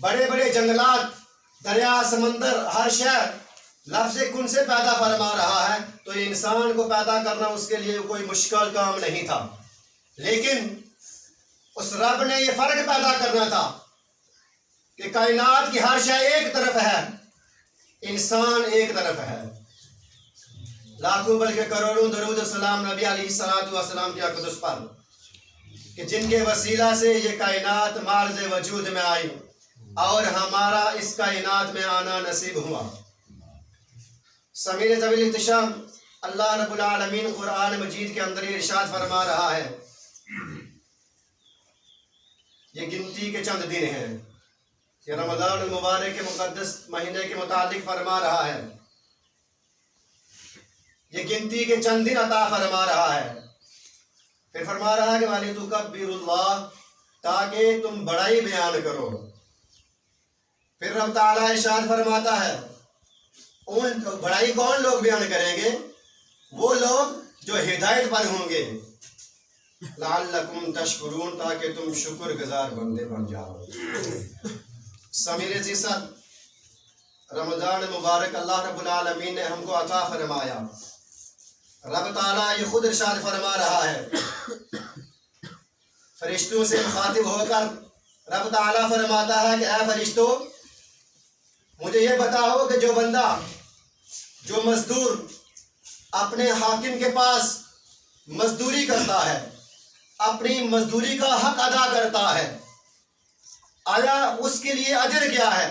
بڑے بڑے جنگلات، دریا، سمندر، ہر شہر لفظ کن سے پیدا فرما رہا ہے، تو انسان کو پیدا کرنا اس کے لیے کوئی مشکل کام نہیں تھا، لیکن اس رب نے یہ فرق پیدا کرنا تھا کہ کائنات کی ہر شے ایک طرف ہے، انسان ایک طرف ہے۔ لاکھوں بلکہ کروڑوں درود و سلام نبی علیہ السلام کی اقدس پر، کہ جن کے وسیلہ سے یہ کائنات معرض وجود میں آئی اور ہمارا اس کائنات میں آنا نصیب ہوا۔ سمیر ذوی الاحتشام اللہ رب العالمین قرآن مجید کے اندر ارشاد فرما رہا ہے، یہ گنتی کے چند دن ہیں، یہ رمضان المبارک کے مقدس مہینے کے متعلق فرما رہا ہے، یہ گنتی کے چند دن عطا فرما رہا ہے۔ پھر فرما رہا ہے کہ وَلِتُكَبِّرُوا اللَّهَ، تاکہ تم بڑائی بیان کرو۔ پھر رب تعالیٰ ارشاد فرماتا ہے، ان بڑائی کون لوگ بیان کریں گے؟ وہ لوگ جو ہدایت پر ہوں گے، لَعَلَّكُمْ تَشْكُرُونَ، تاکہ تم شکر گزار بندے بن جاؤ۔ سمیر زیست رمضان مبارک اللہ رب العالمین نے ہم کو عطا فرمایا۔ رب تعالیٰ یہ خود ارشاد فرما رہا ہے، فرشتوں سے مخاطب ہو کر رب تعالیٰ فرماتا ہے کہ اے فرشتوں، مجھے یہ بتاؤ کہ جو بندہ، جو مزدور اپنے حاکم کے پاس مزدوری کرتا ہے، اپنی مزدوری کا حق ادا کرتا ہے، آیا اس کے لیے اجر کیا ہے؟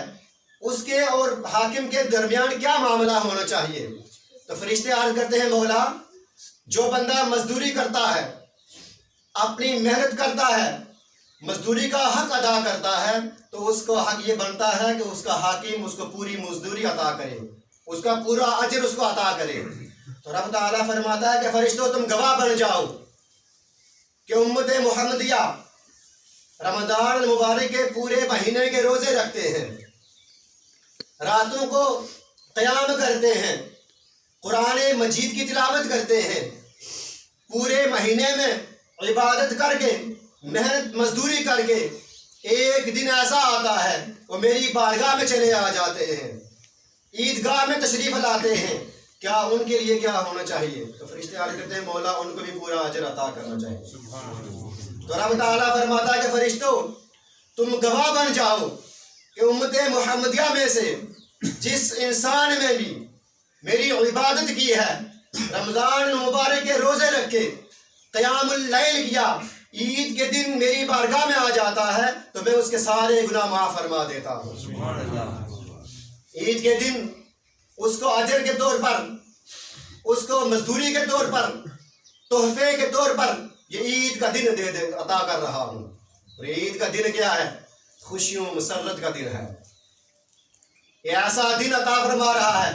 اس کے اور حاکم کے درمیان کیا معاملہ ہونا چاہیے؟ تو فرشتے عرض کرتے ہیں، مولا، جو بندہ مزدوری کرتا ہے، اپنی محنت کرتا ہے، مزدوری کا حق ادا کرتا ہے، تو اس کو حق یہ بنتا ہے کہ اس کا حاکم اس کو پوری مزدوری عطا کرے، اس کا پورا اجر اس کو عطا کرے۔ تو رب تعالیٰ فرماتا ہے کہ فرشتوں تم گواہ بن جاؤ کہ امت محمدیہ رمضان المبارک کے پورے مہینے کے روزے رکھتے ہیں، راتوں کو قیام کرتے ہیں، قرآن مجید کی تلاوت کرتے ہیں، پورے مہینے میں عبادت کر کے، محنت مزدوری کر کے ایک دن ایسا آتا ہے وہ میری بارگاہ میں چلے آ جاتے ہیں، عیدگاہ میں تشریف لاتے ہیں، کیا ان کے لیے کیا ہونا چاہیے؟ تو فرشتے عرض کرتے ہیں، مولا ان کو بھی پورا اجر عطا کرنا چاہیے۔ تو رب تعالیٰ فرماتا ہے کہ فرشتوں تم گواہ بن جاؤ کہ امت محمدیہ میں سے جس انسان میں بھی میری عبادت کی ہے، رمضان مبارک کے روزے رکھے، قیام اللیل کیا، عید کے دن میری بارگاہ میں آ جاتا ہے، تو میں اس کے سارے گناہ معاف فرما دیتا ہوں۔ عید کے دن اس کو اجر کے طور پر، اس کو مزدوری کے طور پر، تحفے کے طور پر یہ عید کا دن عطا کر رہا ہوں۔ اور عید کا دن کیا ہے؟ خوشیوں مسرت کا دن ہے۔ یہ ایسا دن عطا فرما رہا ہے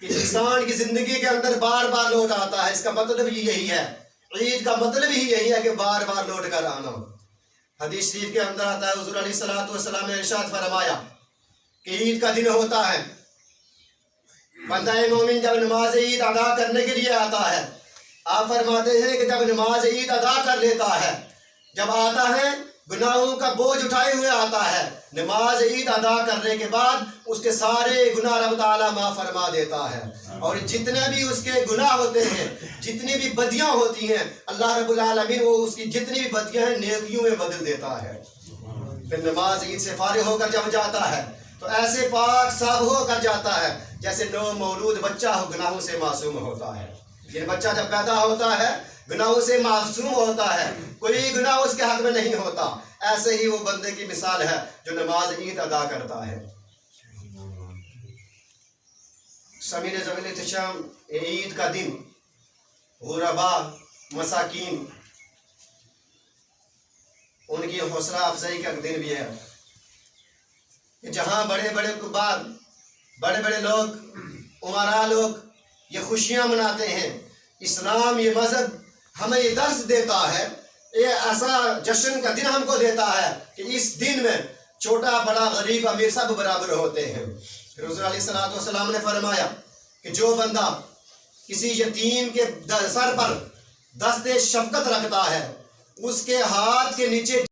کہ انسان کی زندگی کے اندر بار بار لوٹ آتا ہے۔ اس کا مطلب ہی یہی ہے، عید کا مطلب ہی یہی ہے کہ بار بار لوٹ کر آنا۔ حدیث شریف کے اندر آتا ہے، حضور علیہ السلام نے ارشاد فرمایا کہ عید کا دن ہوتا ہے، بندہ مومن جب نماز عید ادا کرنے کے لیے آتا ہے، آپ فرماتے ہیں کہ جب نماز عید ادا کر لیتا ہے، جب آتا ہے گناہوں کا بوجھ اٹھائے ہوئے آتا ہے، نماز عید ادا کرنے کے بعد اس کے سارے گناہ رب تعالیٰ معاف فرما دیتا ہے، اور جتنے بھی اس کے گناہ ہوتے ہیں، جتنی بھی بدیاں ہوتی ہیں، اللہ رب العالمین وہ اس کی جتنی بھی بدیاں ہیں نیکیوں میں بدل دیتا ہے۔ پھر نماز عید سے فارغ ہو کر جب جاتا ہے تو ایسے پاک صاف ہو کر جاتا ہے جیسے نو مولود بچہ گناہوں سے معصوم ہوتا ہے۔ یہ بچہ جب پیدا ہوتا ہے گناہوں سے معصوم ہوتا ہے، کوئی گناہ اس کے حق میں نہیں ہوتا، ایسے ہی وہ بندے کی مثال ہے جو نماز عید ادا کرتا ہے۔ سمیر ذوی الاحتشام عید کا دن غرباء، مساکین، ان کی حوصلہ افزائی کا دن بھی ہے، کہ جہاں بڑے بڑے کبار، بڑے بڑے لوگ، عمراء لوگ یہ خوشیاں مناتے ہیں، اسلام یہ مذہب ہمیں یہ درس دیتا ہے، یہ ایسا جشن کا دن ہم کو دیتا ہے کہ اس دن میں چھوٹا بڑا غریب امیر سب برابر ہوتے ہیں۔ پھر حضور علیہ السلام نے فرمایا کہ جو بندہ کسی یتیم کے سر پر دست شفقت رکھتا ہے، اس کے ہاتھ کے نیچے